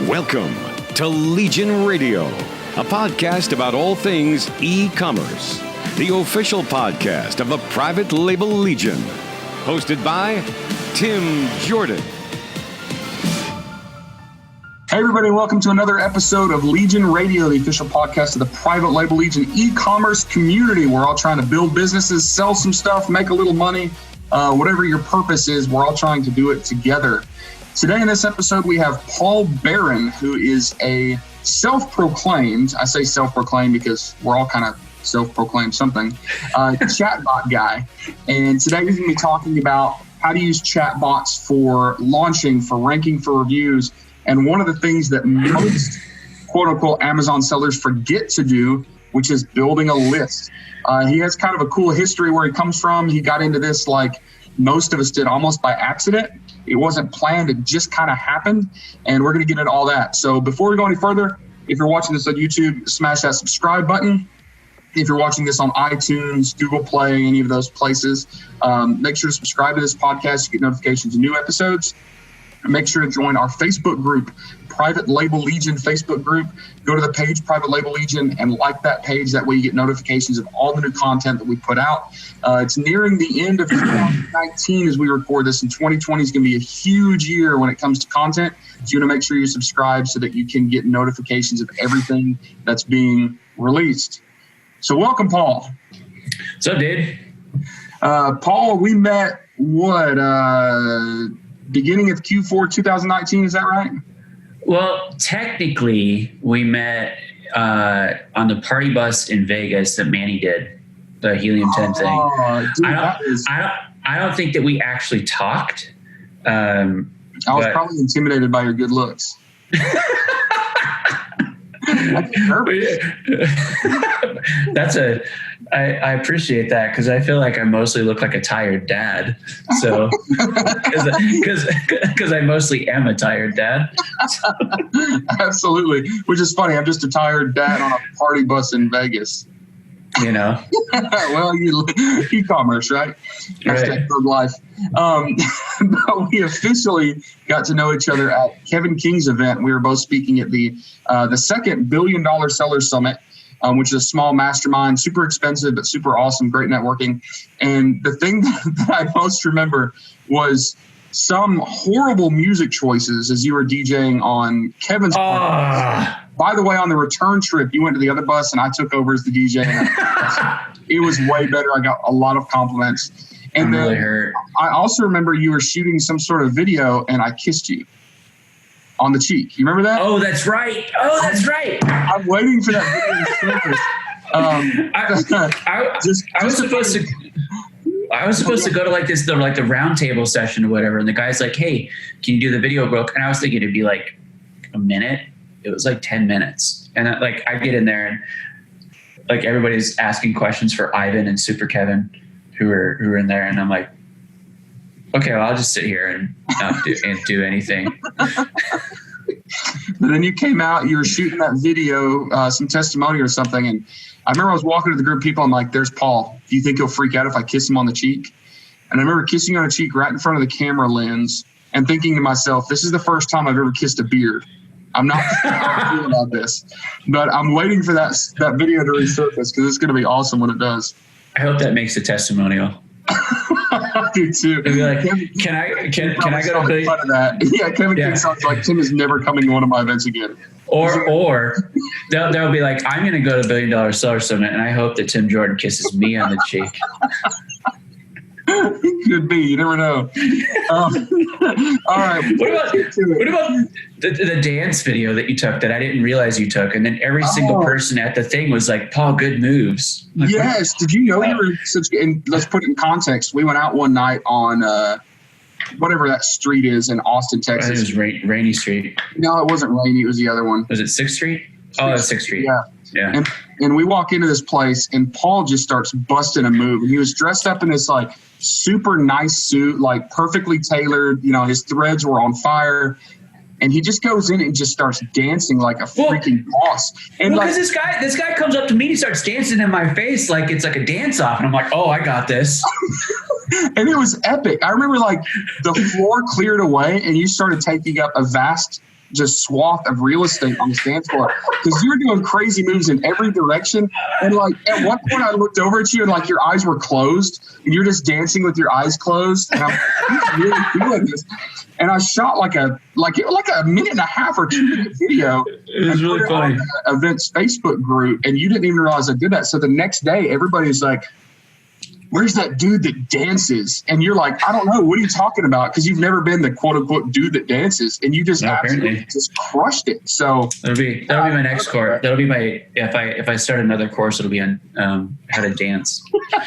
Welcome to Legion Radio, a podcast about all things e-commerce, the official podcast of the private label Legion, hosted by Tim Jordan. Hey everybody, welcome to another episode of Legion Radio, the official podcast of the private label Legion e-commerce community. We're all trying to build businesses, sell some stuff, make a little money, whatever your purpose is, we're all trying to do it together. Today in this episode, we have Paul Barron, who is a self-proclaimed, I say self-proclaimed because we're all kind of self-proclaimed something, chatbot guy. And today he's going to be talking about how to use chatbots for launching, for ranking, for reviews. And one of the things that most quote-unquote Amazon sellers forget to do, which is building a list. He has kind of a cool history where he comes from. He got into this like most of us did, almost by accident. It wasn't planned. It just kind of happened. And we're going to get into all that. So before we go any further, if you're watching this on YouTube, smash that subscribe button. If you're watching this on iTunes, Google Play, any of those places, make sure to subscribe to this podcast. You get notifications of new episodes. And make sure to join our Facebook group, Private Label Legion Facebook group. Go to the page, Private Label Legion, and like that page. That way you get notifications of all the new content that we put out. It's nearing the end of 2019 as we record this, and 2020 is going to be a huge year when it comes to content. So you want to make sure you subscribe so that you can get notifications of everything that's being released. So welcome, Paul. What's up, dude? Paul, we met, beginning of Q4 2019, is that right? Well, technically, we met on the party bus in Vegas that Manny did, the Helium 10 thing. Dude, I don't think that we actually talked. I was probably intimidated by your good looks. I appreciate that because I feel like I mostly look like a tired dad. So, because I mostly am a tired dad. Absolutely, which is funny. I'm just a tired dad on a party bus in Vegas. You know, well, e-commerce, right? Hashtag third life. But we officially got to know each other at Kevin King's event. We were both speaking at the second $1 Billion Seller Summit, which is a small mastermind, super expensive, but super awesome, great networking. And the thing that I most remember was some horrible music choices as you were DJing on Kevin's party. By the way, on the return trip, you went to the other bus and I took over as the DJ. It was way better. I got a lot of compliments. And I'm then really hurt. I also remember you were shooting some sort of video and I kissed you on the cheek. You remember that? Oh, that's right. I'm waiting for that video to surface. I was supposed to go to like the round table session or whatever. And the guy's like, hey, can you do the video book? And I was thinking it'd be like a minute. It was like 10 minutes. And I get in there and like everybody's asking questions for Ivan and Super Kevin who are in there. And I'm like, okay, well, I'll just sit here and not do anything. But then you came out, you were shooting that video, some testimony or something. And I remember I was walking to the group of people. I'm like, there's Paul. Do you think he'll freak out if I kiss him on the cheek? And I remember kissing on the cheek right in front of the camera lens and thinking to myself, this is the first time I've ever kissed a beard. I'm not sure how I feel about this, but I'm waiting for that video to resurface because it's going to be awesome when it does. I hope that makes a testimonial. I do too. Be like, can I go to $1 billion? That. Yeah, Kevin King sounds like Tim is never coming to one of my events again. Or they'll be like, I'm going to go to $1 Billion Seller Summit, and I hope that Tim Jordan kisses me on the cheek. Could be. You never know. All right. What about the dance video that you took that I didn't realize you took? And then every single person at the thing was like, Paul, good moves. Like, yes. Did you know you were such, and let's put it in context. We went out one night on whatever that street is in Austin, Texas. It was Rainy Street. No, it wasn't Rainy. It was the other one. Was it 6th Street? Oh, it's 6th Street. Yeah. And we walk into this place and Paul just starts busting a move. And he was dressed up in this like super nice suit, like perfectly tailored. You know, his threads were on fire. And he just goes in and just starts dancing like a freaking boss. And because this guy comes up to me and he starts dancing in my face like it's like a dance off. And I'm like, oh, I got this. And it was epic. I remember like the floor cleared away and you started taking up a vast just swath of real estate on the dance floor because you were doing crazy moves in every direction. And like at one point I looked over at you and like your eyes were closed and you're just dancing with your eyes closed. And I'm really feeling this. And I shot like a minute and a half or 2 minute video. It was really funny. Events Facebook group, and you didn't even realize I did that. So the next day, everybody's like, "Where's that dude that dances?" And you're like, "I don't know. What are you talking about?" Because you've never been the quote unquote dude that dances, and you just absolutely just crushed it. So that'll be my next course. That'll be my if I start another course, it'll be on how to dance.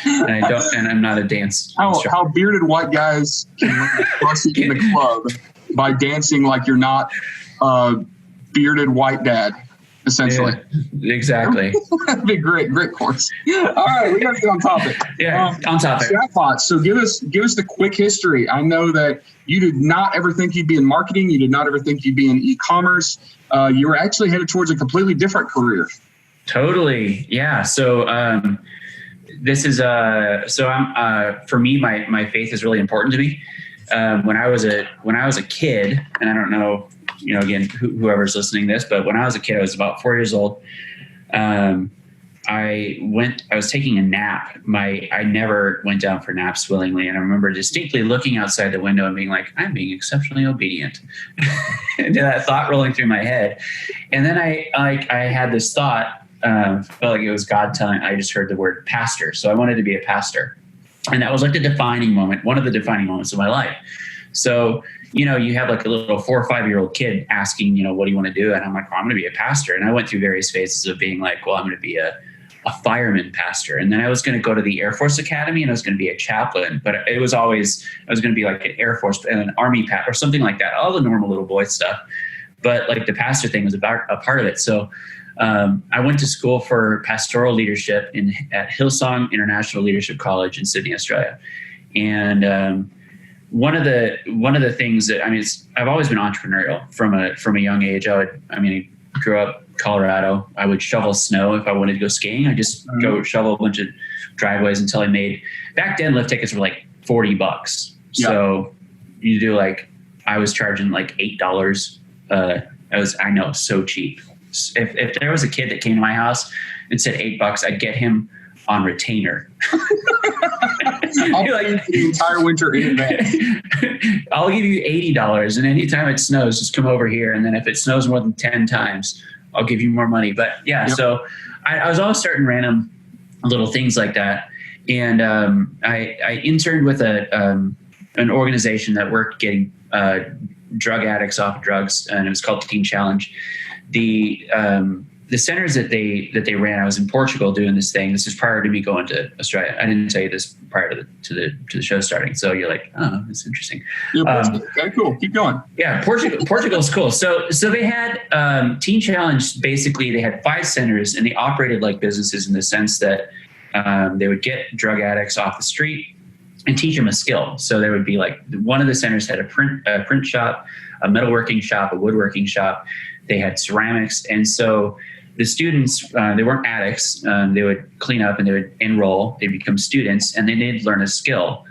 And I'm not a dance. How bearded white guys can crush it in the club by dancing like you're not bearded white dad. Essentially. Yeah, exactly. That'd be great course. All right, we got to get on topic. Yeah, on topic. Chatbots. So give us the quick history. I know that you did not ever think you'd be in marketing. You did not ever think you'd be in e-commerce. You were actually headed towards a completely different career. Totally. Yeah. So this is for me, my faith is really important to me. When I was a kid, and I don't know, again, whoever's listening to this, but when I was a kid, I was about 4 years old. I was taking a nap. I never went down for naps willingly. And I remember distinctly looking outside the window and being like, I'm being exceptionally obedient. And that thought rolling through my head. And then I had this thought, felt like it was God telling, I just heard the word pastor. So I wanted to be a pastor. And that was like one of the defining moments of my life. So, you have like a little 4 or 5 year old kid asking, what do you want to do? And I'm like, well, I'm going to be a pastor. And I went through various phases of being like, well, I'm going to be a fireman pastor. And then I was going to go to the Air Force Academy and I was going to be a chaplain. But I was going to be like an Air Force and an Army pastor or something like that. All the normal little boy stuff. But like the pastor thing was about a part of it. So I went to school for pastoral leadership at Hillsong International Leadership College in Sydney, Australia. And one of the things that I've always been entrepreneurial from a young age. I grew up in Colorado. I would shovel snow if I wanted to go skiing. I just go shovel a bunch of driveways until I made. Back then, lift tickets were like $40. Yeah. So you do I was charging like $8. So cheap. If there was a kid that came to my house and said $8, I'd get him on retainer. I'll pay for the entire winter in advance. I'll give you $80, and anytime it snows, just come over here. And then if it snows more than 10 times, I'll give you more money. But yeah, yep. So I was always starting random little things like that. And I interned with an organization that worked getting drug addicts off of drugs, and it was called Teen Challenge. The centers that they ran, I was in Portugal doing this thing. This is prior to me going to Australia. I didn't tell you this prior to the show starting. So you're like, oh, that's interesting. Yeah, okay, cool. Keep going. Yeah, Portugal's cool. So they had Teen Challenge. Basically, they had 5 centers, and they operated like businesses in the sense that they would get drug addicts off the street and teach them a skill. So there would be one of the centers had a print shop, a metalworking shop, a woodworking shop. They had ceramics, and so the students, they weren't addicts. They would clean up and they would enroll. They'd become students, and then they'd learn a skill.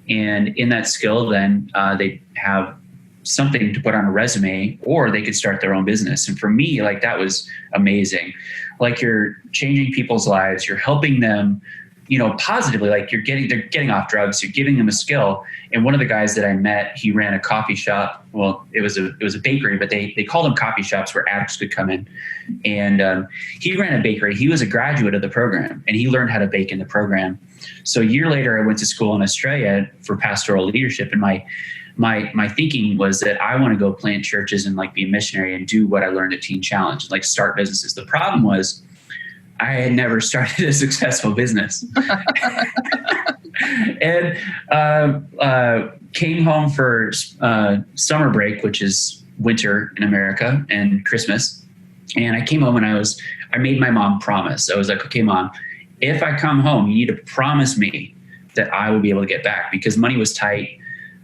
And in that skill, then they'd have something to put on a resume, or they could start their own business. And for me, that was amazing. You're changing people's lives. You're helping them, positively. They're getting off drugs. You're giving them a skill. And one of the guys that I met, he ran a coffee shop. Well, it was a bakery, but they called them coffee shops where addicts could come in. And he ran a bakery. He was a graduate of the program, and he learned how to bake in the program. So a year later, I went to school in Australia for pastoral leadership, and my thinking was that I want to go plant churches and be a missionary and do what I learned at Teen Challenge, start businesses. The problem was I had never started a successful business. And came home for summer break, which is winter in America, and Christmas. And I came home and I made my mom promise. I was like, okay, Mom, if I come home, you need to promise me that I will be able to get back, because money was tight.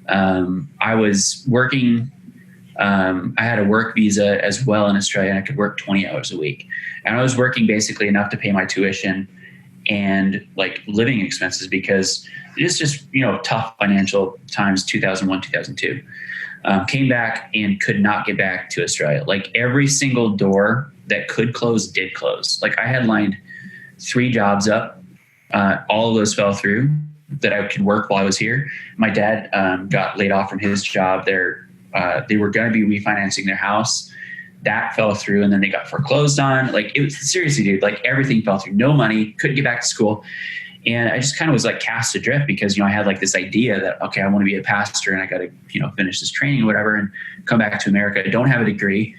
I was working. I had a work visa as well in Australia, and I could work 20 hours a week. And I was working basically enough to pay my tuition and living expenses, because it's just, tough financial times, 2001, 2002. Came back and could not get back to Australia. Like every single door that could close did close. Like I had lined 3 jobs up. All of those fell through that I could work while I was here. My dad got laid off from his job there. They were going to be refinancing their house. That fell through, and then they got foreclosed on. Like it was seriously, dude, like everything fell through. No money, couldn't get back to school. And I just kind of was like cast adrift because, I had like this idea that, okay, I want to be a pastor and I got to, finish this training or whatever and come back to America. I don't have a degree.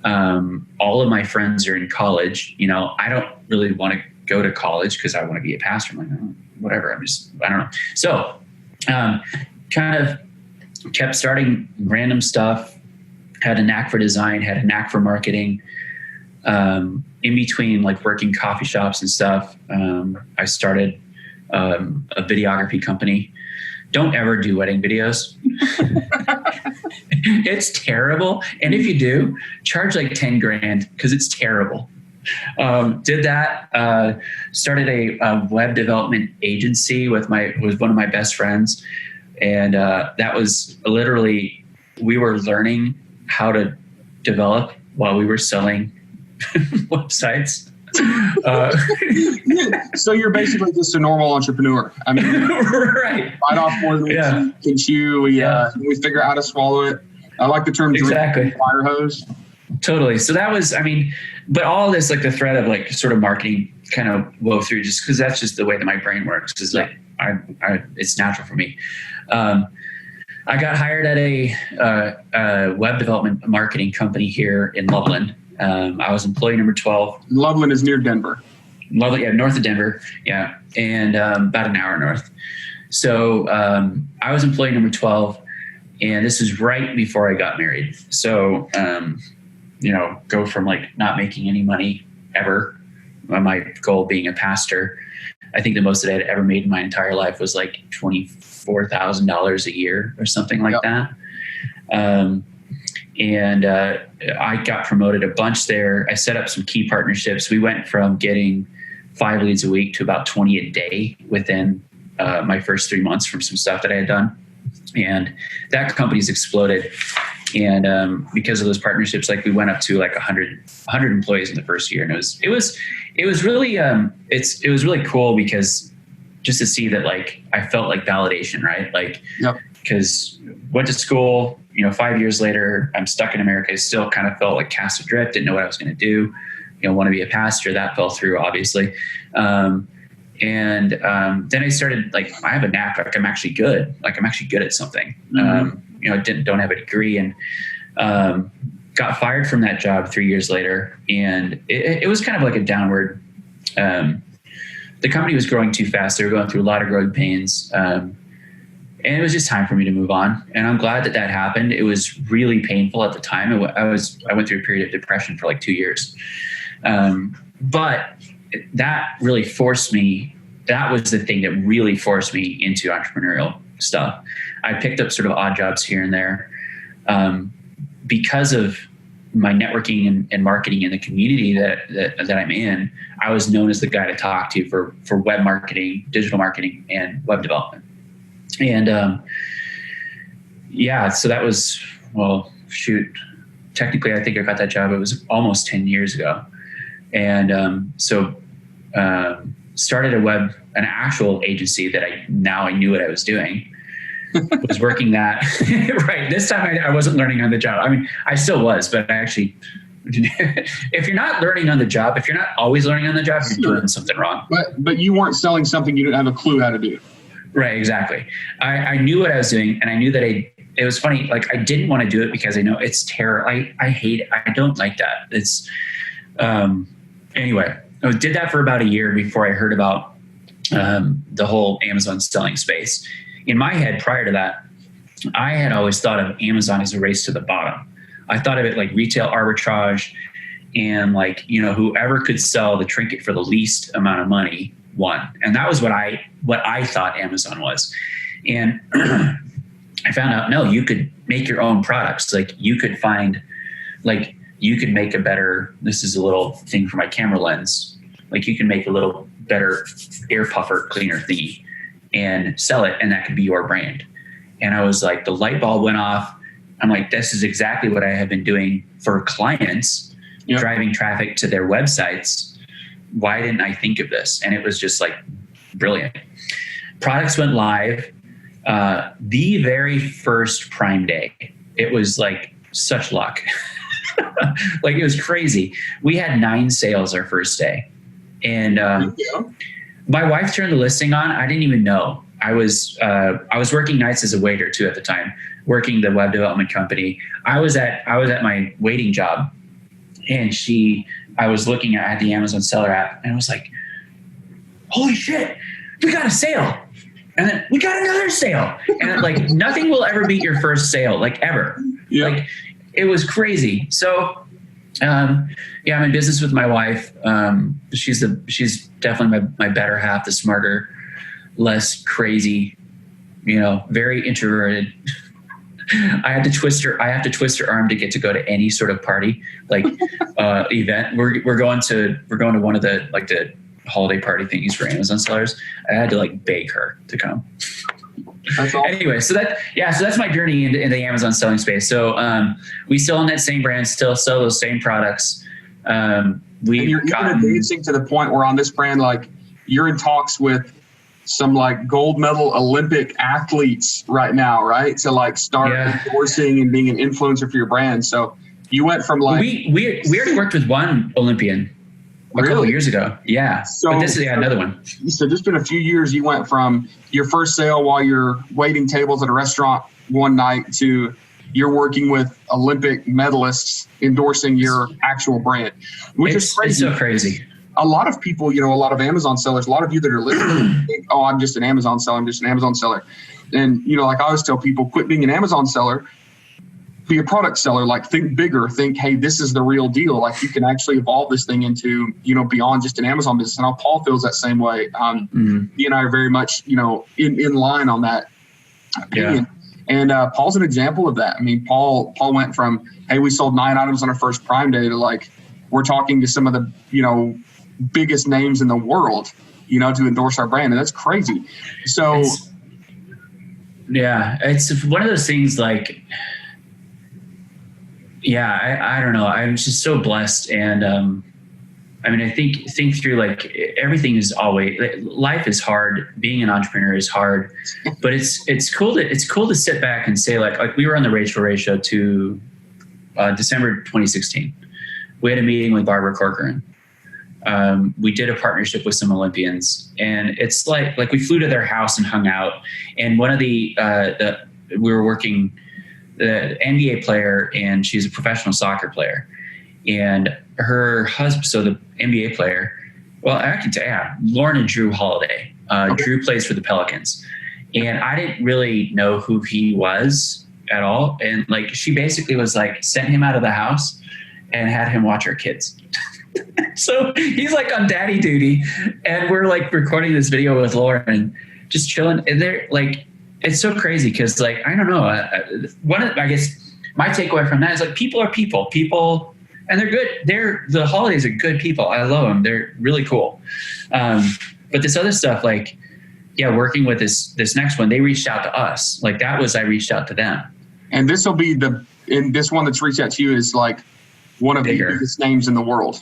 All of my friends are in college. I don't really want to go to college because I want to be a pastor. I'm like, oh, whatever. I don't know. So kind of kept starting random stuff, had a knack for design, had a knack for marketing. In between like working coffee shops and stuff, I started a videography company. Don't ever do wedding videos. It's terrible. And if you do, charge like 10 grand because it's terrible. Did that, started a web development agency with one of my best friends. And that was literally, we were learning how to develop while we were selling websites. So you're basically just a normal entrepreneur. I mean, right. Bite off more than we can chew. We figure out how to swallow it. I like the term exactly. Fire hose. Totally. So that was, but all this, like the thread of like sort of marketing kind of wove through just because that's just the way that my brain works. Is like, it's natural for me. I got hired at a web development marketing company here in Loveland. I was employee number 12. Loveland is near Denver. Loveland, north of Denver. Yeah. And about an hour north. So I was employee number 12. And this is right before I got married. So, go from like not making any money ever, my goal being a pastor. I think the most that I'd ever made in my entire life was like $24,000 a year or something like that. And I got promoted a bunch there. I set up some key partnerships. We went from getting 5 leads a week to about 20 a day within my first 3 months from some stuff that I had done. And that company's exploded. And because of those partnerships, like we went up to like 100 employees in the first year. And it was really it was really cool because just to see that, like, I felt like validation, right? Like, because went to school, 5 years later, I'm stuck in America. I still kind of felt like cast adrift, didn't know what I was going to do. Want to be a pastor. That fell through, obviously. And then I started, like, I have a knack, like I'm actually good. Like I'm actually good at something. Mm-hmm. Don't have a degree, and got fired from that job 3 years later. And it was kind of like a downward, the company was growing too fast. They were going through a lot of growing pains. And it was just time for me to move on. And I'm glad that happened. It was really painful at the time. I went through a period of depression for like 2 years. But that really forced me. That was the thing that really forced me into entrepreneurial stuff. I picked up sort of odd jobs here and there. Because of my networking and marketing in the community that I'm in, I was known as the guy to talk to for web marketing, digital marketing, and web development. And so that was, technically I think I got that job. It was almost 10 years ago. And started an actual agency that I knew what I was doing. Was working that right. This time I wasn't learning on the job. I mean, I still was, but I actually, if you're not learning on the job, if you're not always learning on the job, you're doing something wrong. But you weren't selling something you didn't have a clue how to do. Right. Exactly. I knew what I was doing, and I knew that it was funny. Like, I didn't want to do it because I know it's terror. I hate it. I don't like that. It's, anyway, I did that for about a year before I heard about, the whole Amazon selling space. In my head, prior to that, I had always thought of Amazon as a race to the bottom. I thought of it like retail arbitrage, and like, whoever could sell the trinket for the least amount of money won. And that was what I thought Amazon was. And I found out, no, you could make your own products. Like you could make a better, this is a little thing for my camera lens. Like you can make a little better air puffer cleaner thingy and sell it, and that could be your brand. And I was like, the light bulb went off, I'm like, this is exactly what I have been doing for clients, driving traffic to their websites. Why didn't I think of this? And it was just like brilliant. Products went live the very first Prime Day. It was like such luck. Like it was crazy. We had 9 sales our first day. And my wife turned the listing on. I didn't even know. I was working nights as a waiter too at the time, working the web development company. I was at my waiting job, and I was looking at the Amazon seller app, and I was like, holy shit, we got a sale. And then we got another sale. And like nothing will ever beat your first sale, like ever. Yeah. Like it was crazy. So I'm in business with my wife. She's definitely my better half, the smarter, less crazy, very introverted. I have to twist her arm to get to go to any sort of party, like event. We're going to one of the holiday party thingies for Amazon sellers. I had to beg her to come. That's awesome. Anyway, so that's my journey in the Amazon selling space. So we still own that same brand, still sell those same products. And you're even advancing to the point where on this brand, you're in talks with some gold medal Olympic athletes right now, right? To start endorsing and being an influencer for your brand. So you went from we already worked with one Olympian a couple of years ago. Yeah. So, but this is another one. So just in a few years, you went from your first sale while you're waiting tables at a restaurant one night to you're working with Olympic medalists endorsing your actual brand, which is crazy. It's so crazy. A lot of people, a lot of Amazon sellers, a lot of you that are listening think, oh, I'm just an Amazon seller. I'm just an Amazon seller. And, I always tell people, quit being an Amazon seller, be a product seller. Think bigger, think, hey, this is the real deal. You can actually evolve this thing into, beyond just an Amazon business. And Paul feels that same way. He and I are very much, in line on that opinion. Yeah. And Paul's an example of that. I mean, Paul went from, hey, we sold 9 items on our first Prime Day to we're talking to some of the, biggest names in the world, to endorse our brand. And that's crazy. So it's one of those things I don't know. I'm just so blessed. And, I think through everything is always, life is hard. Being an entrepreneur is hard, but it's cool to sit back and say we were on the Rachel Ray show to December 2016. We had a meeting with Barbara Corcoran. We did a partnership with some Olympians, and it's like we flew to their house and hung out. And one of we were working the NBA player, and she's a professional soccer player, and her husband, so the NBA player, Lauren and Drew Holiday. Drew plays for the Pelicans, and I didn't really know who he was at all. And she basically was sent him out of the house and had him watch our kids. So he's on daddy duty, and we're recording this video with Lauren, just chilling. And they're it's so crazy because I don't know. I guess my takeaway from that is people are people, and they're good. The Holidays are good people. I love them. They're really cool. But this other stuff, working with this next one, they reached out to us. I reached out to them. And this will be this one that's reached out to you is one of the biggest names in the world.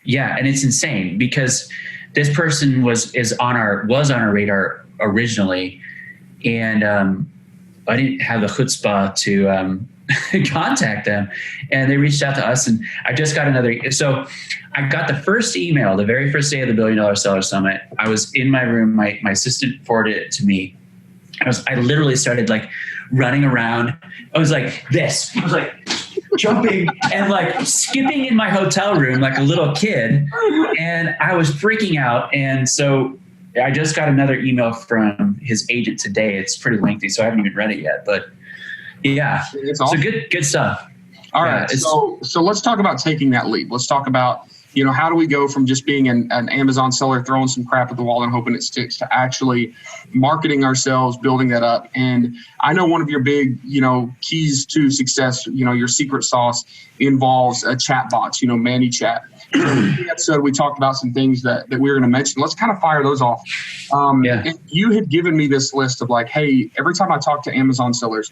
Yeah, and it's insane because this person was on our radar originally, and I didn't have the chutzpah to contact them, and they reached out to us, and I just got so I got the first email the very first day of the $1 Billion Seller Summit. I was in my room, my assistant forwarded it to me. I literally started running around. I was this. I was jumping and skipping in my hotel room like a little kid, and I was freaking out. And so I just got another email from his agent today. It's pretty lengthy, so I haven't even read it yet, but it's awesome. So good stuff. All right. So let's talk about taking that leap. Let's talk about, how do we go from just being an Amazon seller, throwing some crap at the wall and hoping it sticks, to actually marketing ourselves, building that up. And I know one of your big, keys to success, your secret sauce involves chatbots, ManyChat. In the episode, we talked about some things that we were going to mention. Let's kind of fire those off. And you had given me this list of hey, every time I talk to Amazon sellers,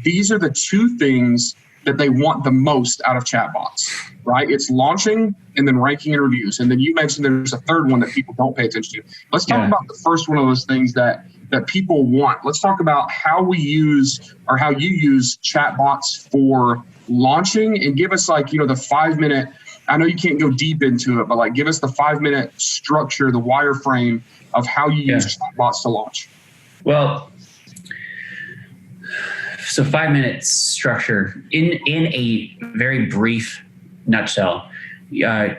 these are the two things that they want the most out of chatbots, right? It's launching and then ranking and reviews. And then you mentioned there's a third one that people don't pay attention to. Let's talk about the first one of those things that people want. Let's talk about how we use, or how you use chatbots for launching, and give us like, the 5-minute, I know you can't go deep into it, but like give us the 5-minute structure, the wireframe of how you use chatbots to launch. Well, so 5 minutes structure in a very brief nutshell.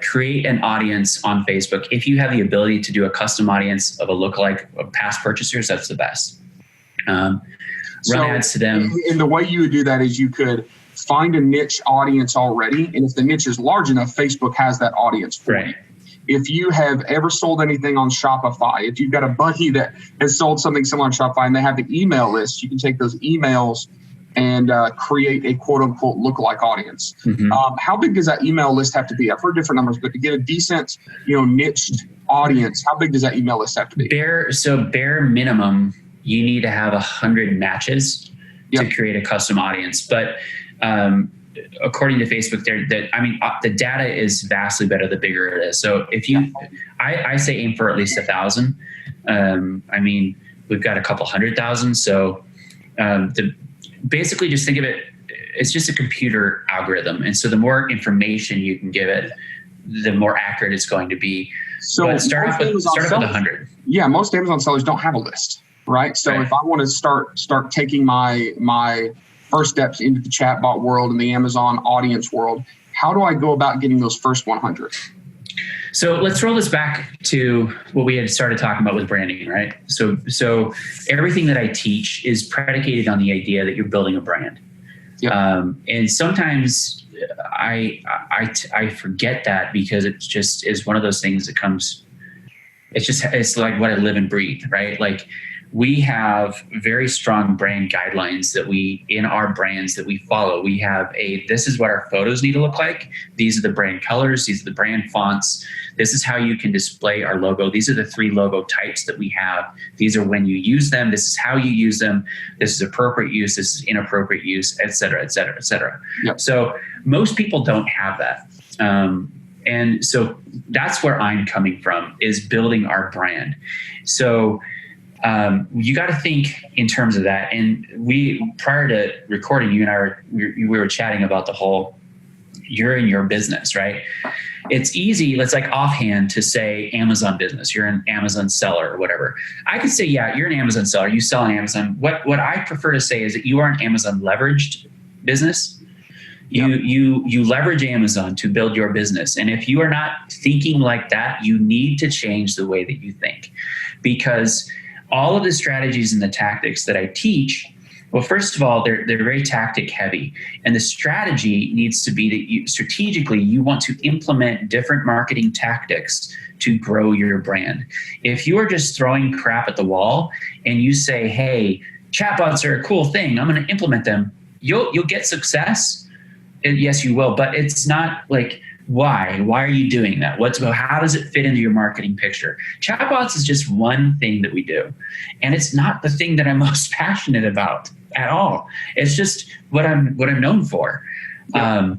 Create an audience on Facebook. If you have the ability to do a custom audience of a lookalike of past purchasers, that's the best. Run ads to them. And the way you would do that is you could find a niche audience already. And if the niche is large enough, Facebook has that audience for you. If you have ever sold anything on Shopify, if you've got a buddy that has sold something similar on Shopify and they have the email list, you can take those emails and create a quote unquote lookalike audience. Mm-hmm. How big does that email list have to be? I've heard different numbers, but to get a decent, niched audience, how big does that email list have to be? Bare minimum, you need to have 100 matches to create a custom audience. But according to Facebook, the data is vastly better the bigger it is. So if you, I say aim for at least 1,000. We've got a couple 100,000. So basically just think of it, it's just a computer algorithm. And so the more information you can give it, the more accurate it's going to be. So but start off with 100. Yeah, most Amazon sellers don't have a list, right? So if I want to start taking my first steps into the chatbot world and the Amazon audience world, how do I go about getting those first 100? So let's roll this back to what we had started talking about with branding, right? So everything that I teach is predicated on the idea that you're building a brand. Yep. And sometimes I forget that because it just is one of those things that comes, it's like what I live and breathe, right? Like we have very strong brand guidelines in our brands that we follow. We have this is what our photos need to look like. These are the brand colors. These are the brand fonts. This is how you can display our logo. These are the 3 logo types that we have. These are when you use them. This is how you use them. This is appropriate use. This is inappropriate use, et cetera, et cetera, et cetera. Yep. So most people don't have that. And so that's where I'm coming from, is building our brand. So you got to think in terms of that. And prior to recording, you and I we were chatting about the whole, you're in your business, right? It's easy. It's like offhand to say Amazon business. You're an Amazon seller or whatever. I could say, yeah, you're an Amazon seller. You sell on Amazon. What I prefer to say is that you are an Amazon leveraged business. You leverage Amazon to build your business. And if you are not thinking like that, you need to change the way that you think, because all of the strategies and the tactics that I teach, well, first of all, they're very tactic heavy. And the strategy needs to be that you want to implement different marketing tactics to grow your brand. If you are just throwing crap at the wall and you say, hey, chatbots are a cool thing, I'm going to implement them, you'll get success. And yes, you will. But it's not like, why? Why are you doing that? How does it fit into your marketing picture? Chatbots is just one thing that we do. And it's not the thing that I'm most passionate about at all. It's just what I'm known for. Yeah.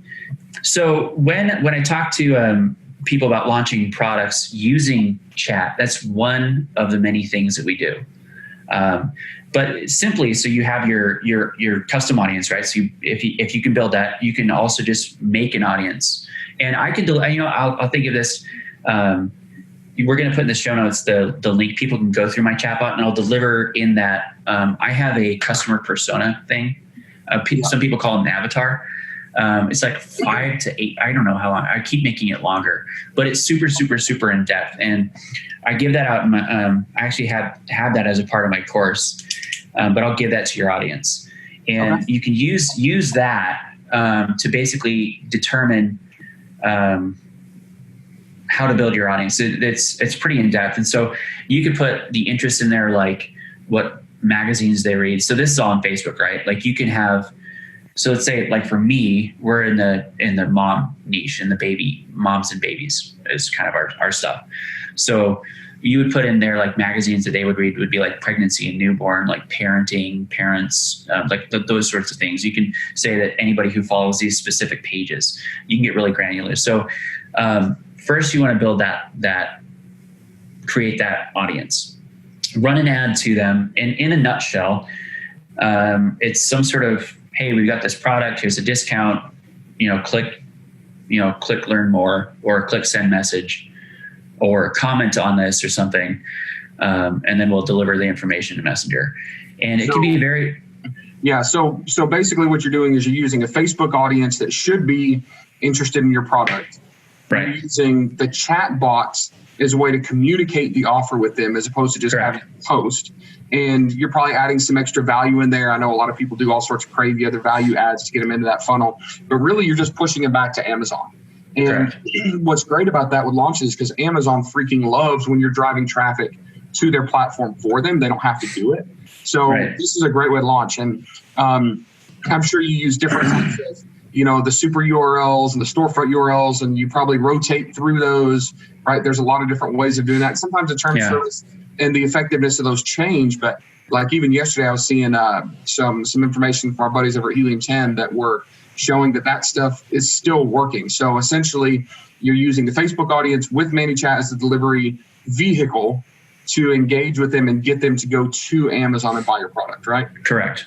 So when I talk to people about launching products using chat, that's one of the many things that we do. But simply, so you have your custom audience, right? So if you can build that, you can also just make an audience. And I can, I'll think of this. We're going to put in the show notes the link. People can go through my chatbot, and I'll deliver in that. I have a customer persona thing. Some people call it an avatar. It's like 5 to 8. I don't know how long. I keep making it longer, but it's super, super, super in depth. And I give that out. I actually have that as a part of my course, but I'll give that to your audience. And you can use that to basically determine how to build your audience. It's pretty in depth. And so you could put the interest in there, like what magazines they read. So this is all on Facebook, right? Like you can have, so let's say like for me, we're in the mom niche, and the baby moms and babies is kind of our stuff. So, you would put in there like magazines that they would read would be like pregnancy and newborn, like parenting, parents, like those sorts of things. You can say that anybody who follows these specific pages, you can get really granular. So first you want to build create that audience, run an ad to them. And in a nutshell, it's some sort of, hey, we've got this product, here's a discount, click learn more, or click send message, or comment on this or something. And then we'll deliver the information to Messenger. And it can be very... Yeah. So basically what you're doing is you're using a Facebook audience that should be interested in your product. Right. You're using the chatbots as a way to communicate the offer with them, as opposed to just having a post. And you're probably adding some extra value in there. I know a lot of people do all sorts of crazy other value ads to get them into that funnel, but really you're just pushing it back to Amazon. And what's great about that with launches, because Amazon freaking loves when you're driving traffic to their platform for them. They don't have to do it. So this is a great way to launch. And I'm sure you use different types of, the super URLs and the storefront URLs, and you probably rotate through those, right? There's a lot of different ways of doing that. Sometimes the term service and the effectiveness of those change, but like even yesterday I was seeing some information from our buddies over at Helium 10 that were showing that stuff is still working. So essentially you're using the Facebook audience with ManyChat as the delivery vehicle to engage with them and get them to go to Amazon and buy your product, right? Correct.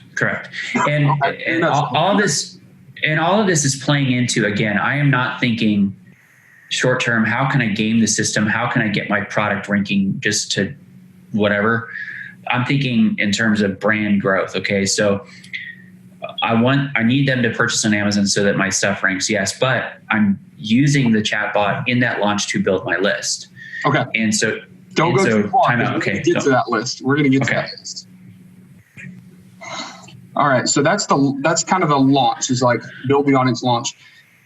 And all of this is playing into, again, I am not thinking short term, how can I game the system? How can I get my product ranking just to whatever? I'm thinking in terms of brand growth. Okay. So I need them to purchase on Amazon so that my stuff ranks. Yes. But I'm using the chatbot in that launch to build my list. Okay. And so don't go too far. We're going to get to that list. We're going to get to that list. All right. So that's kind of a launch, is like build the audience launch.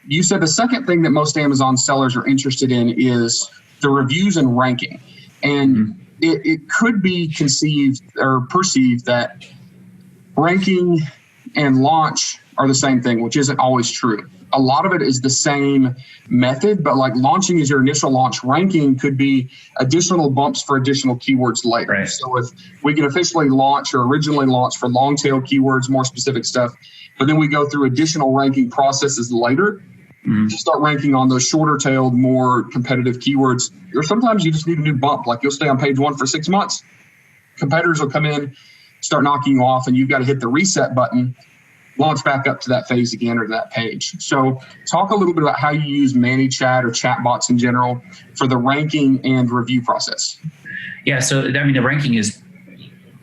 You said the second thing that most Amazon sellers are interested in is the reviews and ranking. And it could be conceived or perceived that ranking and launch are the same thing, which isn't always true. A lot of it is the same method, but like launching is your initial launch. Ranking could be additional bumps for additional keywords later. Right. So if we can officially launch or originally launch for long tail keywords, more specific stuff, but then we go through additional ranking processes later to start ranking on those shorter tailed, more competitive keywords. Or sometimes you just need a new bump. Like you'll stay on page 1 for 6 months. Competitors will come in, start knocking you off, and you've got to hit the reset button, launch back up to that phase again or to that page. So talk a little bit about how you use ManyChat or chatbots in general for the ranking and review process. Yeah, so I mean, the ranking is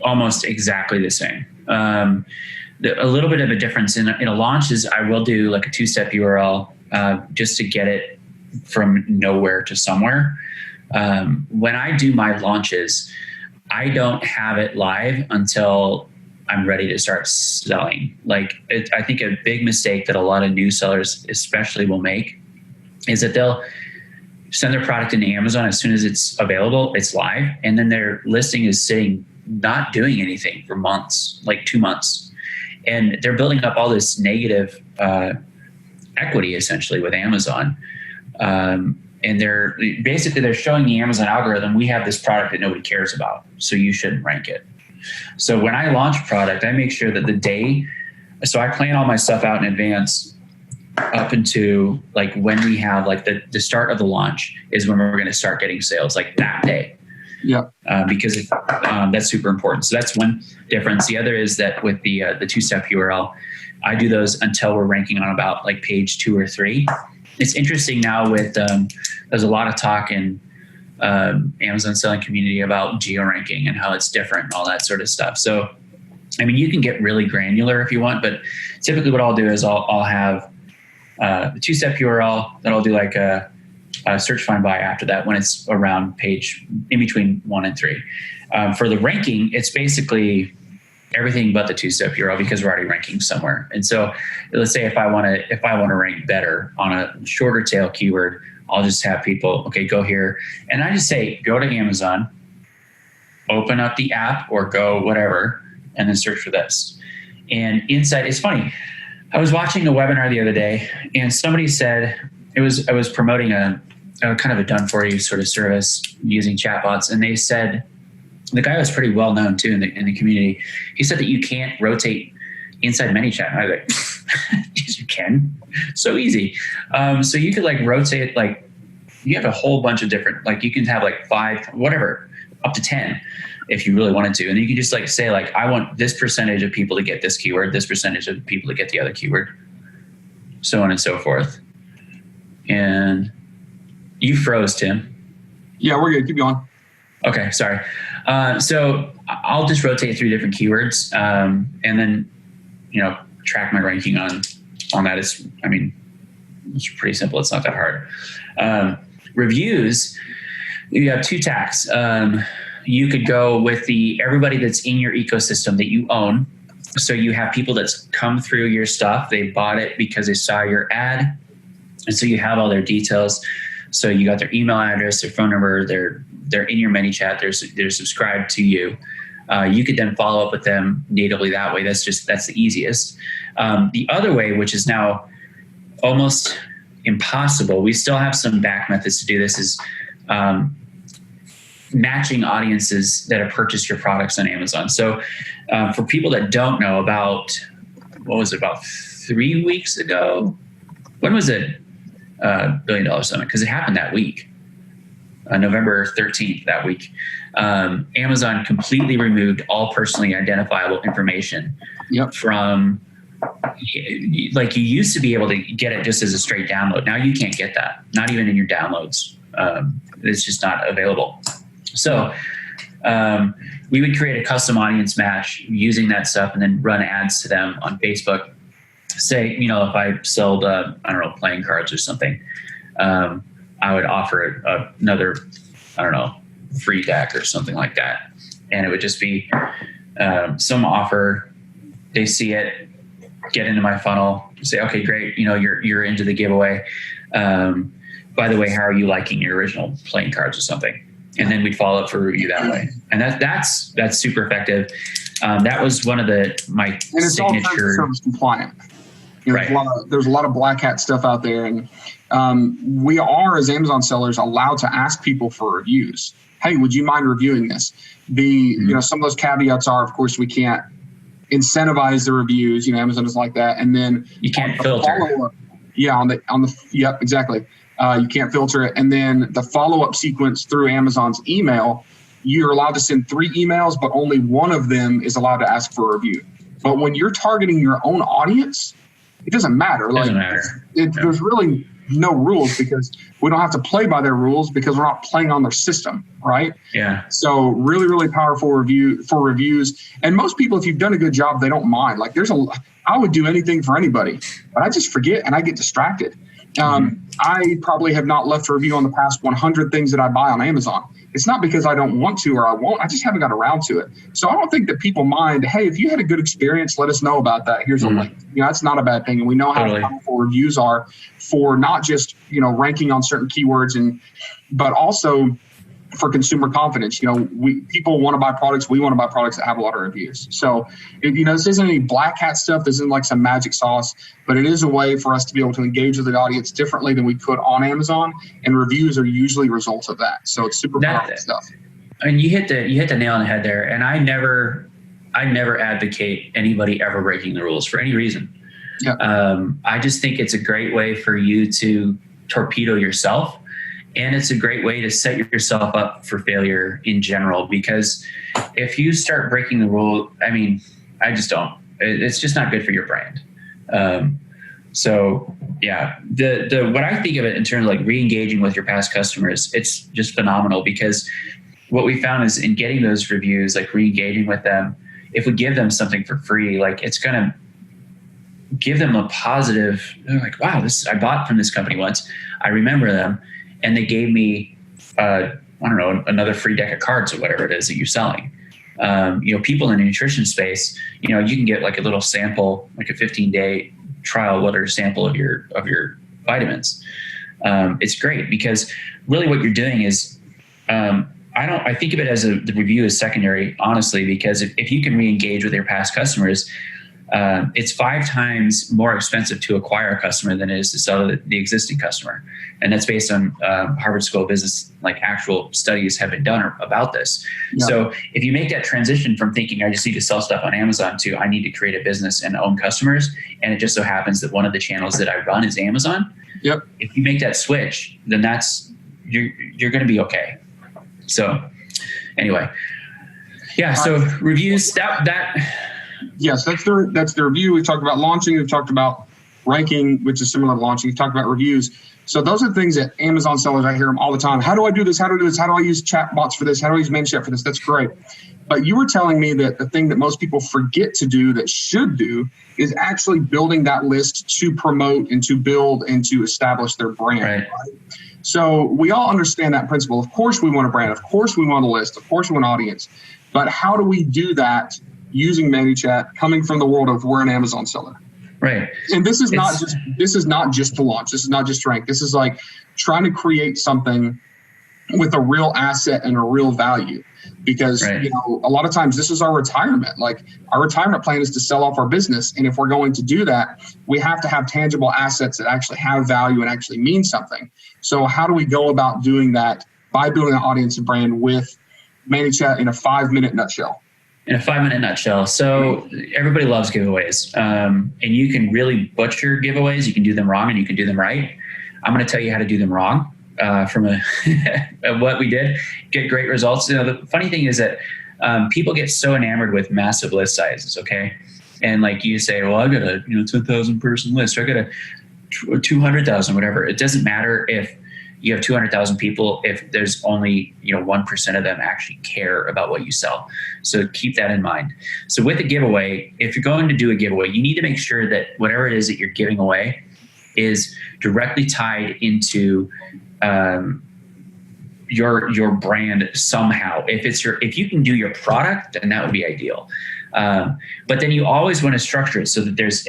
almost exactly the same. A little bit of a difference in a launch is I will do like a 2-step URL just to get it from nowhere to somewhere. When I do my launches, I don't have it live until I'm ready to start selling. I think a big mistake that a lot of new sellers especially will make is that they'll send their product into Amazon as soon as it's available, it's live, and then their listing is sitting not doing anything for months, like 2 months. And they're building up all this negative equity essentially with Amazon. And they're showing the Amazon algorithm, we have this product that nobody cares about, so you shouldn't rank it. So when I launch product, I make sure that I plan all my stuff out in advance up into like when we have like the start of the launch is when we're going to start getting sales, like that day. Yeah. Because that's super important. So that's one difference. The other is that with the 2-step URL, I do those until we're ranking on about like page 2 or 3. It's interesting now with there's a lot of talk in Amazon selling community about geo ranking and how it's different and all that sort of stuff. So, I mean, you can get really granular if you want, but typically what I'll do is I'll have the 2-step URL, then I'll do like a search, find, buy after that when it's around page in between 1 and 3. For the ranking, it's basically everything but the 2-step URL because we're already ranking somewhere. And so let's say if I want to rank better on a shorter tail keyword, I'll just have people, okay, go here. And I just say, go to Amazon, open up the app or go whatever, and then search for this. And inside, it's funny. I was watching a webinar the other day and somebody said, I was promoting a kind of a done for you sort of service using chatbots. And they said, the guy was pretty well known too in the community. He said that you can't rotate inside ManyChat. And I was like, yes, you can. So easy. So you could like rotate, like you have a whole bunch of different, like you can have like 5, whatever, up to 10 if you really wanted to. And you can just like say like, I want this percentage of people to get this keyword, this percentage of people to get the other keyword, so on and so forth. And you froze, Tim. Yeah, we're good. Keep going. Okay, sorry. So I'll just rotate through different keywords, and then, track my ranking on that. It's pretty simple. It's not that hard. Reviews, you have 2 tacks. You could go with everybody that's in your ecosystem that you own. So you have people that's come through your stuff. They bought it because they saw your ad. And so you have all their details. So you got their email address, their phone number, they're in your ManyChat, they're subscribed to you. You could then follow up with them natively that way. That's the easiest. The other way, which is now almost impossible, we still have some back methods to do this, is matching audiences that have purchased your products on Amazon. So for people that don't know, about 3 weeks ago? When was it? $1 Billion Summit, because it happened that week, November 13th that week. Amazon completely removed all personally identifiable information from, like, you used to be able to get it just as a straight download. Now you can't get that, not even in your downloads. It's just not available. So we would create a custom audience match using that stuff and then run ads to them on Facebook. Say, if I sold, playing cards or something, I would offer another, free deck or something like that. And it would just be some offer. They see it, get into my funnel, say, okay, great. You're into the giveaway. By the way, how are you liking your original playing cards or something? And then we'd follow up for review that way. And that's super effective. That was one of my and it's signature. all service compliant. Right. There's a lot of black hat stuff out there, and we are, as Amazon sellers, allowed to ask people for reviews. Hey, would you mind reviewing this? Some of those caveats are, of course, we can't incentivize the reviews. Amazon is like that, and then you can't filter. Yep, exactly. You can't filter it, and then the follow-up sequence through Amazon's email, you're allowed to send 3 emails, but only one of them is allowed to ask for a review. But when you're targeting your own audience, it doesn't matter. There's really no rules, because we don't have to play by their rules because we're not playing on their system, right? Yeah. So really, really powerful reviews. And most people, if you've done a good job, they don't mind. Like I would do anything for anybody, but I just forget and I get distracted. I probably have not left a review on the past 100 things that I buy on Amazon. It's not because I don't want to or I won't. I just haven't got around to it. So I don't think that people mind, hey, if you had a good experience, let us know about that. Here's a link. That's not a bad thing. And we know how powerful reviews are for not just, ranking on certain keywords, but also for consumer confidence. People want to buy products. We want to buy products that have a lot of reviews. So, this isn't any black hat stuff. This isn't like some magic sauce, but it is a way for us to be able to engage with the audience differently than we could on Amazon. And reviews are usually results of that. So it's super powerful stuff. I mean, you hit the nail on the head there. And I never advocate anybody ever breaking the rules for any reason. Yeah. I just think it's a great way for you to torpedo yourself. And it's a great way to set yourself up for failure in general, because if you start breaking the rule, I just don't. It's just not good for your brand. So yeah, the what I think of it in terms of like re-engaging with your past customers, it's just phenomenal, because what we found is in getting those reviews, like re-engaging with them, if we give them something for free, like it's going to give them a positive, they're like, wow, I bought from this company once. I remember them. And they gave me, another free deck of cards or whatever it is that you're selling. People in the nutrition space, you can get like a little sample, like a 15-day trial water sample of your vitamins. It's great, because really what you're doing is, I think of it as the review is secondary, honestly, because if you can re-engage with your past customers, it's 5 times more expensive to acquire a customer than it is to sell the existing customer. And that's based on Harvard School of Business, like actual studies have been done about this. Yeah. So if you make that transition from thinking I just need to sell stuff on Amazon to I need to create a business and own customers, and it just so happens that one of the channels that I run is Amazon. Yep. If you make that switch, then you're going to be okay. So anyway, yeah. So reviews Yes, that's the review. We've talked about launching. We've talked about ranking, which is similar to launching. We've talked about reviews. So those are the things that Amazon sellers, I hear them all the time. How do I do this? How do I do this? How do I use Chatbots for this? How do I use MENTORSHIP for this? That's great. But you were telling me that the thing that most people forget to do that should do is actually building that list to promote and to build and to establish their brand. Right. Right? So we all understand that principle. Of course we want a brand. Of course we want a list. Of course we want an audience. But how do we do that using ManyChat, coming from the world of we're an Amazon seller? Right. And this is not just to launch. This is not just to rank. This is like trying to create something with a real asset and a real value. Because right. A lot of times this is our retirement. Like our retirement plan is to sell off our business. And if we're going to do that, we have to have tangible assets that actually have value and actually mean something. So how do we go about doing that by building an audience and brand with ManyChat in a 5-minute nutshell? In a 5-minute nutshell. So everybody loves giveaways. And you can really butcher giveaways. You can do them wrong and you can do them right. I'm going to tell you how to do them wrong from what we did. Get great results. The funny thing is that people get so enamored with massive list sizes, okay? And like you say, well, I got a 10,000 person list, or I got a 200,000, whatever. It doesn't matter if you have 200,000 people if there's only 1% of them actually care about what you sell. So keep that in mind. So with a giveaway, if you're going to do a giveaway, you need to make sure that whatever it is that you're giving away is directly tied into your brand somehow. If you can do your product, then that would be ideal. But then you always want to structure it so that there's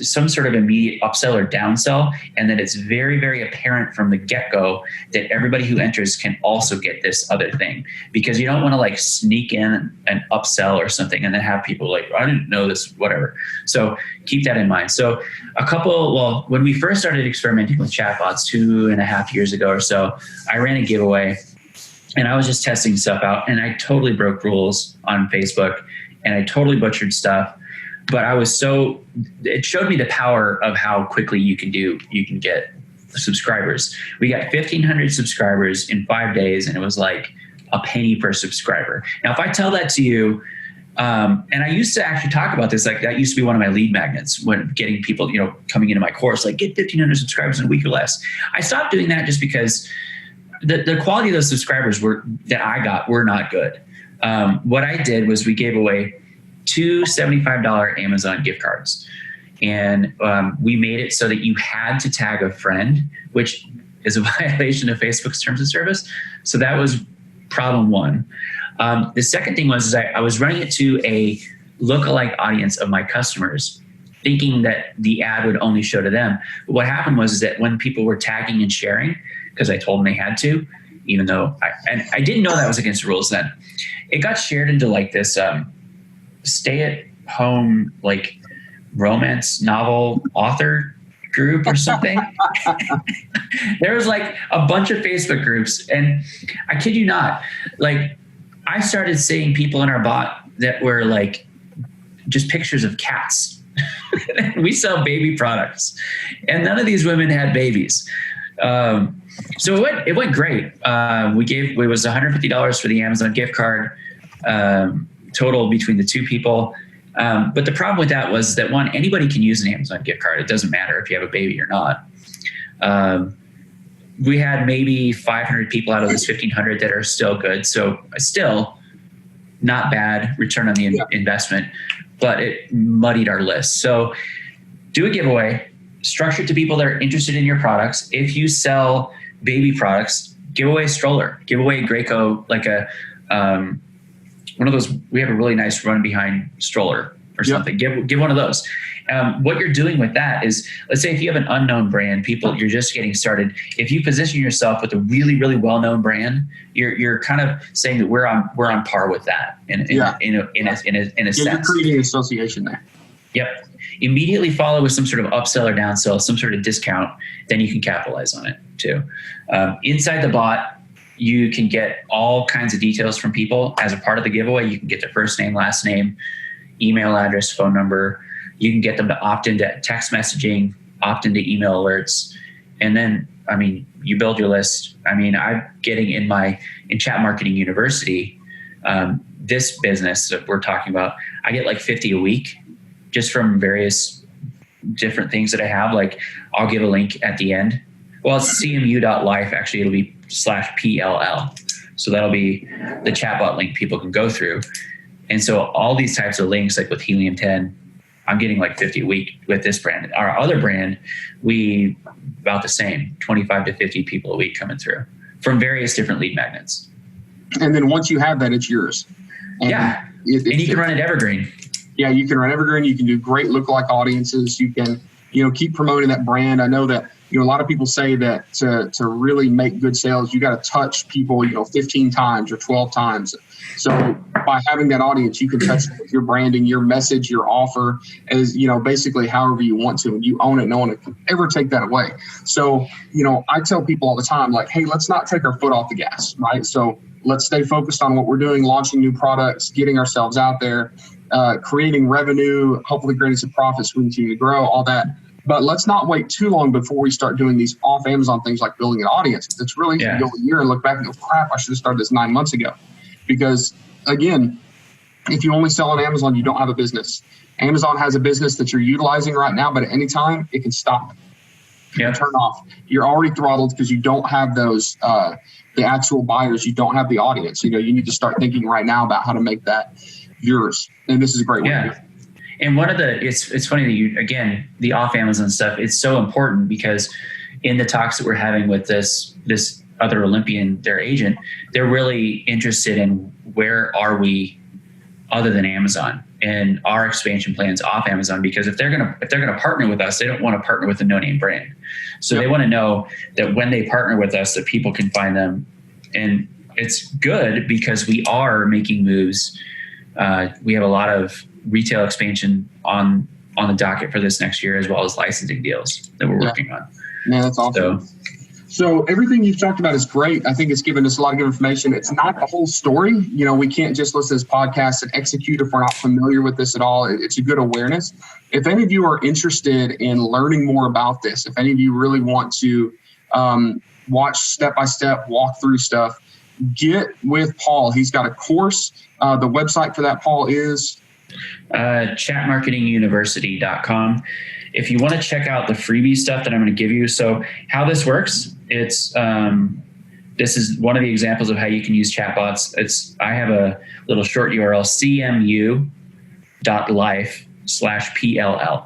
some sort of immediate upsell or downsell, and that it's very, very apparent from the get-go that everybody who enters can also get this other thing, because you don't want to like sneak in an upsell or something and then have people like, I didn't know this, whatever. So keep that in mind. So when we first started experimenting with chatbots 2.5 years ago or so, I ran a giveaway and I was just testing stuff out, and I totally broke rules on Facebook and I totally butchered stuff. But it showed me the power of how quickly you can get subscribers. We got 1,500 subscribers in 5 days, and it was like a penny per subscriber. Now, if I tell that to you, and I used to actually talk about this, like that used to be one of my lead magnets when getting people, coming into my course, like get 1,500 subscribers in a week or less. I stopped doing that just because the quality of those subscribers that I got were not good. What I did was we gave away 2 $75 Amazon gift cards. And we made it so that you had to tag a friend, which is a violation of Facebook's terms of service. So that was problem one. The second thing was I was running it to a lookalike audience of my customers, thinking that the ad would only show to them. But what happened was that when people were tagging and sharing, because I told them they had to, even though I didn't know that was against the rules then, it got shared into like this stay-at-home like romance novel author group or something. There was like a bunch of Facebook groups, and I kid you not, like I started seeing people in our bot that were like just pictures of cats. We sell baby products, and none of these women had babies. So it went great. It was $150 for the Amazon gift card. Total between the two people. But the problem with that was that one, anybody can use an Amazon gift card. It doesn't matter if you have a baby or not. We had maybe 500 people out of this 1,500 that are still good. So still not bad return on the investment, but it muddied our list. So do a giveaway, structure it to people that are interested in your products. If you sell baby products, give away a stroller, give away a Graco, like one of those. We have a really nice run behind stroller. or something. Give one of those. What you're doing with that is, let's say if you have an unknown brand, you're just getting started. If you position yourself with a really, really well-known brand, you're kind of saying that we're on par with that in a sense. You're creating an association there. Yep. Immediately follow with some sort of upsell or downsell, some sort of discount. Then you can capitalize on it too. Inside the bot, you can get all kinds of details from people as a part of the giveaway. You can get their first name, last name, email address, phone number. You can get them to opt into text messaging, opt into email alerts. And then, you build your list. I'm getting in Chat Marketing University, this business that we're talking about, I get like 50 a week just from various different things that I have. Like I'll give a link at the end. Well, it's cmu.life. Actually, it'll be /PLL. So that'll be the chatbot link people can go through. And so all these types of links, like with Helium 10, I'm getting like 50 a week with this brand. Our other brand, we about the same, 25 to 50 people a week coming through from various different lead magnets. And then once you have that, it's yours. And and you can run it evergreen. Yeah, you can run evergreen. You can do great lookalike audiences. You can, keep promoting that brand. I know that, a lot of people say that to really make good sales, you got to touch people, 15 times or 12 times. So by having that audience, you can touch them with your branding, your message, your offer, as basically however you want to, and you own it. No one can ever take that away. So, I tell people all the time, like, hey, let's not take our foot off the gas, right? So let's stay focused on what we're doing, launching new products, getting ourselves out there, creating revenue, hopefully creating some profits so we continue to grow, all that. But let's not wait too long before we start doing these off Amazon things like building an audience. It's really easy to go a year and look back and go, crap, I should have started this 9 months ago. Because again, if you only sell on Amazon, you don't have a business. Amazon has a business that you're utilizing right now, but at any time it can stop. Yeah. Turn off. You're already throttled because you don't have those, the actual buyers. You don't have the audience. You need to start thinking right now about how to make that yours. And this is a great way to do it. And one of it's funny that the off Amazon stuff, it's so important because in the talks that we're having with this other Olympian, their agent, they're really interested in where are we other than Amazon and our expansion plans off Amazon, because if they're gonna partner with us, they don't want to partner with a no-name brand. So they want to know that when they partner with us, that people can find them. And it's good because we are making moves. We have a lot of retail expansion on the docket for this next year, as well as licensing deals that we're working on. Man, that's awesome. So everything you've talked about is great. I think it's given us a lot of good information. It's not the whole story. We can't just listen to this podcast and execute if we're not familiar with this at all. It's a good awareness. If any of you are interested in learning more about this, if any of you really want to watch step-by-step, walk through stuff, get with Paul. He's got a course. The website for that, Paul, is chatmarketinguniversity.com. If you want to check out the freebie stuff that I'm going to give you. So how this works, it's this is one of the examples of how you can use chatbots. I have a little short URL, cmu.life/PLL.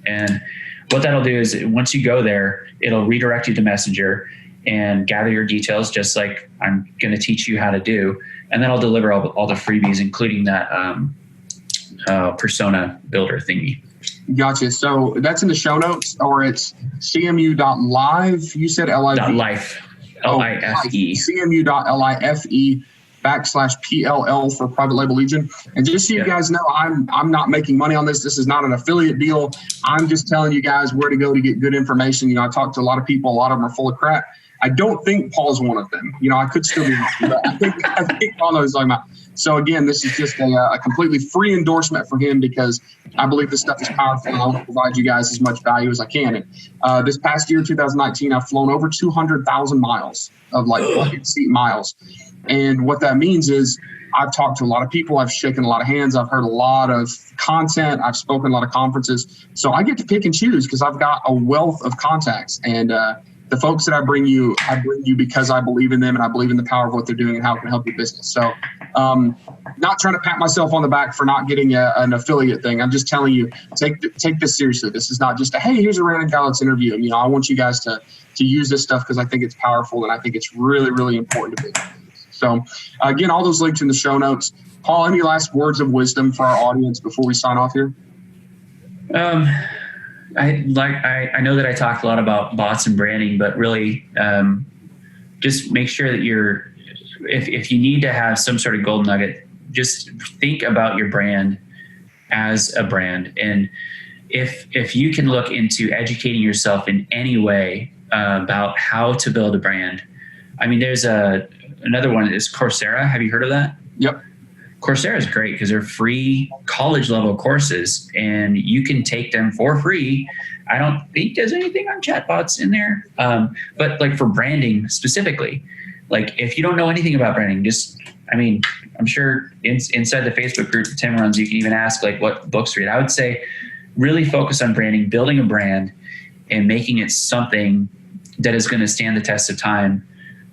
And what that'll do is once you go there, it'll redirect you to Messenger and gather your details, just like I'm going to teach you how to do. And then I'll deliver all the freebies, including that persona builder thingy. Gotcha. So that's in the show notes, or it's cmu.live. You said L-I-V. .life. L-I-F-E. cmu.life.e/PLL for Private Label Legion. And just so you guys know, I'm not making money on this. This is not an affiliate deal. I'm just telling you guys where to go to get good information. I talk to a lot of people. A lot of them are full of crap. I don't think Paul's one of them. I could still be wrong, but I think Paul knows what I'm talking about. So again, this is just a completely free endorsement for him because I believe this stuff is powerful and I want to provide you guys as much value as I can. And this past year, 2019, I've flown over 200,000 miles of bucket seat miles. And what that means is I've talked to a lot of people. I've shaken a lot of hands. I've heard a lot of content. I've spoken a lot of conferences. So I get to pick and choose because I've got a wealth of contacts. And the folks that I bring you because I believe in them and I believe in the power of what they're doing and how it can help your business. So not trying to pat myself on the back for not getting an affiliate thing. I'm just telling you, take this seriously. This is not just hey, here's a random guy, let's interview him. I want you guys to use this stuff because I think it's powerful and I think it's really, really important to me. So again, all those links in the show notes. Paul, any last words of wisdom for our audience before we sign off here? I know that I talked a lot about bots and branding, but really just make sure that if you need to have some sort of gold nugget, just think about your brand as a brand. And if you can look into educating yourself in any way about how to build a brand. I mean, there's another one is Coursera. Have you heard of that? Yep. Coursera is great because they're free college level courses and you can take them for free. I don't think there's anything on chatbots in there. But like for branding specifically, like if you don't know anything about branding, I'm sure inside the Facebook group Tim runs, you can even ask like what books to read. I would say really focus on branding, building a brand and making it something that is going to stand the test of time,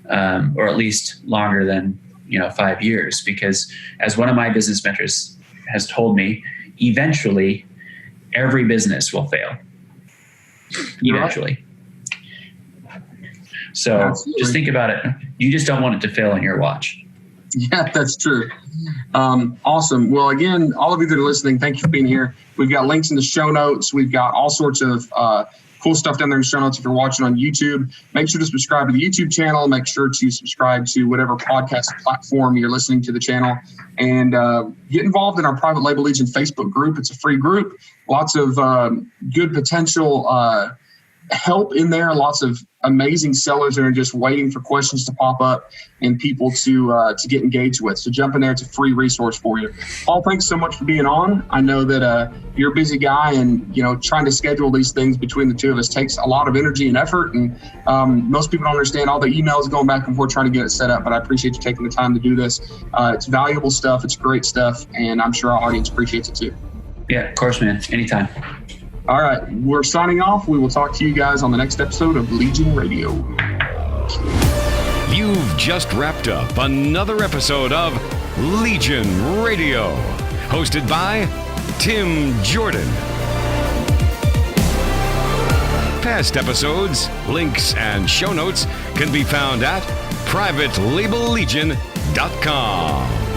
or at least longer than 5 years, because as one of my business mentors has told me, eventually every business will fail. Eventually. So Absolutely. Just think about it. You just don't want it to fail on your watch. Yeah, that's true. Awesome. Well, again, all of you that are listening, thank you for being here. We've got links in the show notes. We've got all sorts of cool stuff down there in the show notes. If you're watching on YouTube, make sure to subscribe to the YouTube channel. Make sure to subscribe to whatever podcast platform you're listening to the channel, and get involved in our Private Label Legion Facebook group. It's a free group. Lots of good potential help in there. Lots of amazing sellers that are just waiting for questions to pop up and people to get engaged with. So jump in there. It's a free resource for you. Paul, thanks so much for being on. I know that you're a busy guy, and trying to schedule these things between the two of us takes a lot of energy and effort. And most people don't understand all the emails going back and forth trying to get it set up. But I appreciate you taking the time to do this. It's valuable stuff. It's great stuff, and I'm sure our audience appreciates it too. Yeah, of course, man. Anytime. All right, we're signing off. We will talk to you guys on the next episode of Legion Radio. You've just wrapped up another episode of Legion Radio, hosted by Tim Jordan. Past episodes, links, and show notes can be found at privatelabellegion.com.